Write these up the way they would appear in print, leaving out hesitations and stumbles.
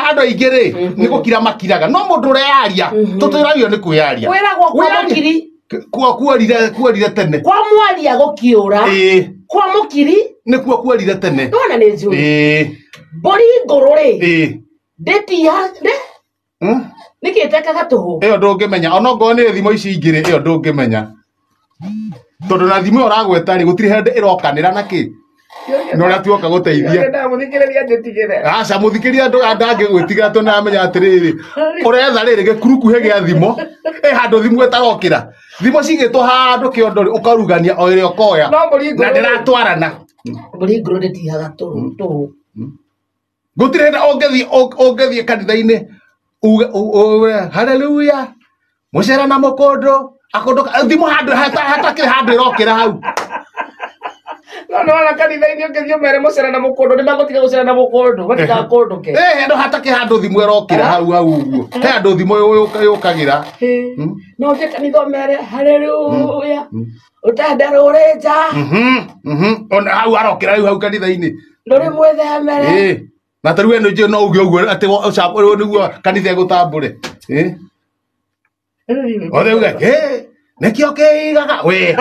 ando igere niko kira makiraga no mundu urearia tutirayo ni kwiaria wiragwo kwa mukiri kuorire tene kwa mwaria gukiura kwa mukiri nikuo kuorire tene nona ni njui mburi nguru ri ndeti ya nikitekaga tuhu iyo ndungimenya ona ngo ni thimo ici ingire iyo ndungimenya tondu na thimo uragweta ri gutiri hende irokanira naki no ria tuoka guteithia nda muthikireria ndetigire aca muthikiria ndange gwitigira to namenya atiriri uretha riri gikuruku he gia thimo handu thimo etarokira thimo cigitwo handu kiondori ukarugania o ire ukoya na ndiratwarana mburi nguru ndetihaga tuhu gutiri hende ongethie kanitha-ini haleluya mucera na mukondo akondoka thimo handu hatakiri handu irokira hau no wana kanitha-ini ongethio mere mucera na mukondo ni magotiga gucera na mukondo batiga kondo ke ndo hataki handu thimo irokira hau uguo he handu thimo yukagira no je kanitha mere haleluya utandarureja ona hau arokira hau kanitha-ini nduri mwethe mere na taru eno je no uge uguo ati ucapo niguo kanitha gutambure othe uge nekio kigaga we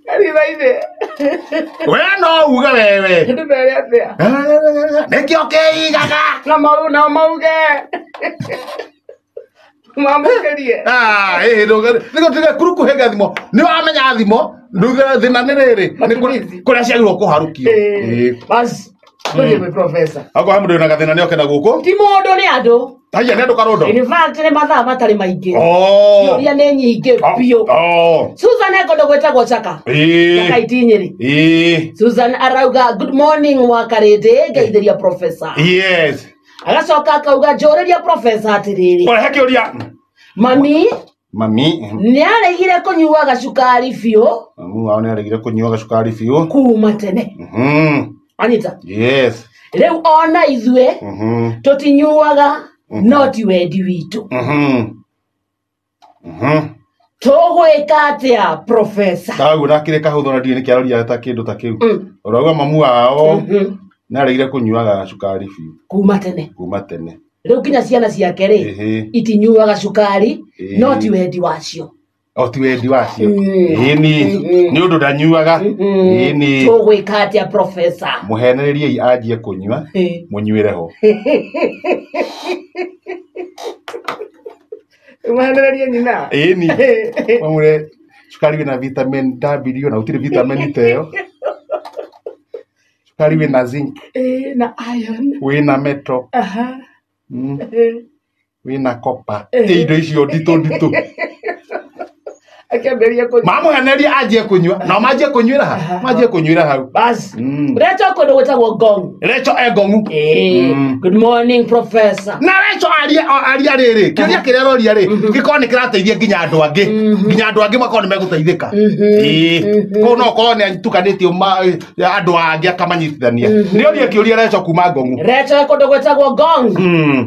kanitha-ini we no uge wewe ndu mere atia nekio kigaga na mauge mamukerie niko tiga kuruku hega thimo ni wamenya thimo nduga thina ni riri ni kuria ciagirwo kuharukio bas nduri we professor ako hamundo na gathina ni okena guku ti mundu ni andu haya ni andu karondo in fact ni mathaa matari maingi ya ni nyingi pio Susan ekondo gwetagwo chaka chaka itinyiri Susan arauga good morning wakarete ngeithiria professor yes agacoka akauga njuriria professor atiriri ore hakiuria mami ni aregire kunyua gacukari biu ni aregire kunyua gacukari biu kuma tene anita yes riu ona ithue tutinyuaga no ti wendi witu tugwika atia professor kagu nakire kahutho na ndini kiaroria ta kindu ta kiu urauga mamu wao ni aregire kunyuaga gacukari biu kuma tene riu kinya ciana ciake ri itinyuaga cukari no ti wendi wacio ti wendi wacio ni undu ndanyuaga ni tugwika atia professor muhenererie anjie kunyua munyuire ho muhenererie nyina ni mamure cukari wina vitamin W na utiri vitamin teo cukari wina zinc na iron wina metal wina copper indo icio ndito akiamberia kunyua mamuheneria anjie kunyua na manjie kunyuira hau bas recho kondo gwetagwo ngong recho engongu good morning professor na recho aria riri kiuria kiria roria ri gikoni kirateithia nginya andu angi makoni meguteithika ko no ko ni tukanitio andu angi akamanyitithania ni oria kiuria recho kuma ngongu recho kondo gwetagwo ngong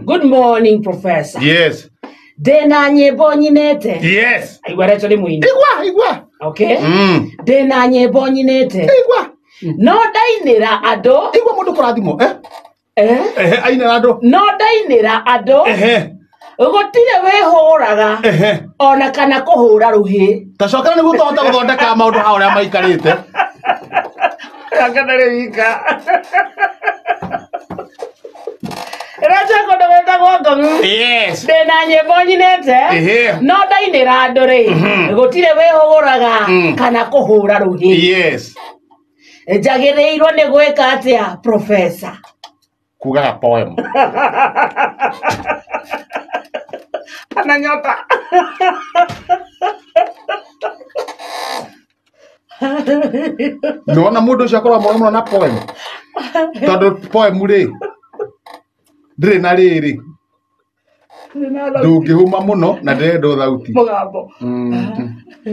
good morning professor yes Dena nyimbo nyinete yes aigwa recho ni muini igwa okay dena nyimbo nyinete igwa no dainira ando igwa mundu kurathimo ainira ando no dainira ando gutire wihuraga ona kana kuhura ruhi tacokera niguo tuhota guthondeka maundu ha uria maikarite akana wika recho kondo gwetagwo ngong yes dena nyimbo nyinete no dainira andu ri gutire wihuraga kana kuhura ruhi yes njagiriirwo ni gwika atia professor kugaga poem ananyota no na mundu ucio akorwo mwana na poem tondu poem ri ndire na riri ndungihuma muno na ndirenda thauti mugambo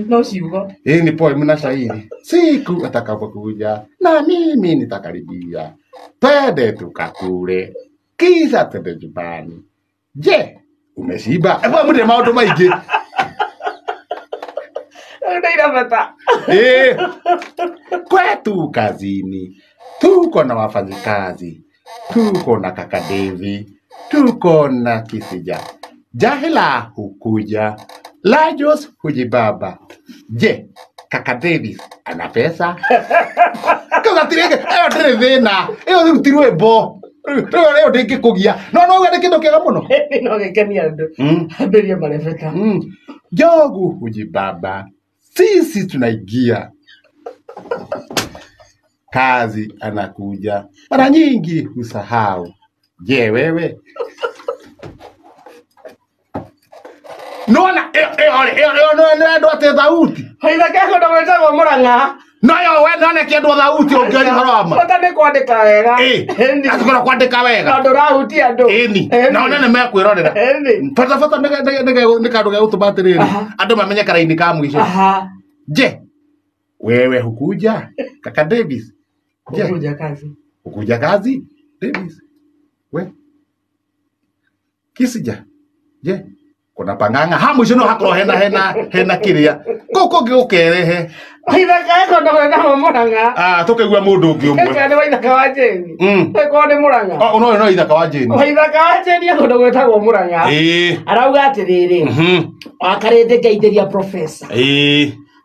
no ciugo ni poem na shairi siku atakapokuja na mimi nitakaribia twende tukakule kisha twende nyumbani je umeshiba mndire maundu maingi Ndio bata. Kwetu kazini tuko na wafanyikazi, tuko na kaka Devi, tuko na Kisija. Jahila hukuja, Lajos hujibaba. Je, kaka Devi ana pesa? Kaza tireke, ndire thina. Iyo rutirwe bo. Leo ndingi kugia. No uga kindu kiega muno. No gekenia andu. Amberia marefeta. Jogu hujibaba. Sisi tunaingia. Kazi anakuja. Mara nyingi husahau. Je, wewe? Nona ndo ate thauti. Haitha keko ndo wetagwo Murang'a. Nayo we none kiendu thauti ungeri harama. Bata ni kwandika wega. Atukora kwandika wega. Ndo rahuti andu. Eni. Na one mekwirorera. Fata ni kandu ga utumatiriri. Andu mamenye karaini ka mwisho. Je, wewe hukuja? Kaka Davis. Je, hukuja kazi. Hukuja kazi? Davis. We. Kisija. Je, kuna panganga hamwisho no hakoro hena kiria. Koko gikukerehe. Haitha eko ndo wetagwo Murang'a. Tukigwa mundu ungi umwe. Eka ni waithaka wa Jeni. Eko ni Murang'a. No ithaka wa Jeni. Waithaka wa Jeni eko ndo wetagwo Murang'a. Arauga atiriri. Akarete ngeithĩria professor.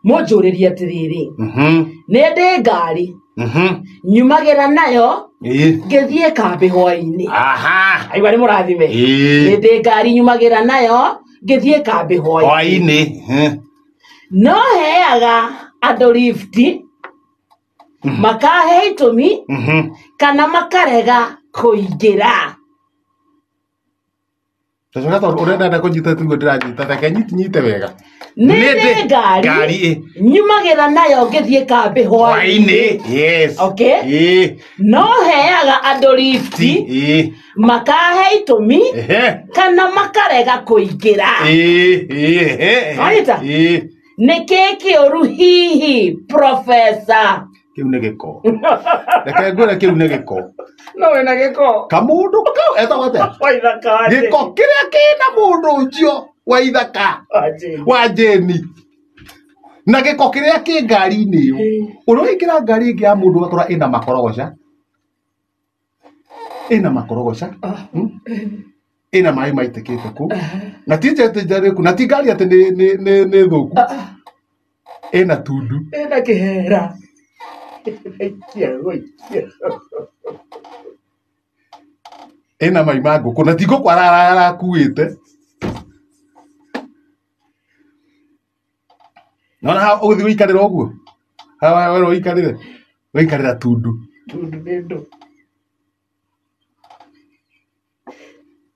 Mũnjũrĩrie atiriri. Nĩ ndĩ ngari. Nyumagira nayo. Ngĩthiĩ kambĩ hwaĩ-inĩ. Aigua nĩ mũrathime. Nĩ ndĩ ngari nyumagira nayo. Ngĩthiĩ kambĩ hwaĩ-inĩ. No heaga andũ lifti. Makahe itũmi. Kana makarega kũingĩra. Tacogata urenda kunyita tugo ndiranyita reke nyite wega. Nĩ ngari nyumagira nayo ngĩthiĩ kambĩ hwaĩ-inĩ. Yes. Okay. No heaga andũ lifti. Makahe itũmi. Kana makarega kũingĩra. Waita? Nĩkĩ kĩũru hihi professor? Kiu nĩ gĩko. Reke ngwĩre kiu nĩ gĩko. No wĩna gĩko. Kamundu kau etagwo atĩa? Waithaka wa Jeni. Gĩko kĩrĩa kĩna mũndũ ũcio Waithaka wa Jeni. Na gĩko kĩrĩa kĩ ngari-inĩ ĩyo. Ũroingĩra ngari ĩngĩ ya mũndũ ũgatora ĩna makorogoca. Ĩna makorogoca. Ĩna maĩ maitĩkĩte kũ. Na ti njĩra ku na ti ngari atĩ nĩ thũku. Ĩna tundu. Ĩna kĩhera. Ena mai ma ngũkũ na ti ngũkũ arakuĩte. Nona ha ũgũthiĩ ũikarĩra ũguo. Hawa wewe ũikarĩra tundu. Tundu nĩ ndũ.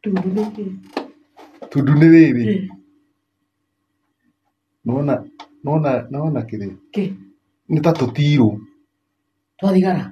Tundu nĩ kĩ? Tundu nĩ rĩrĩ. Nona kĩrĩ. Kĩ? Nĩ ta tũtirũ. Twathigara.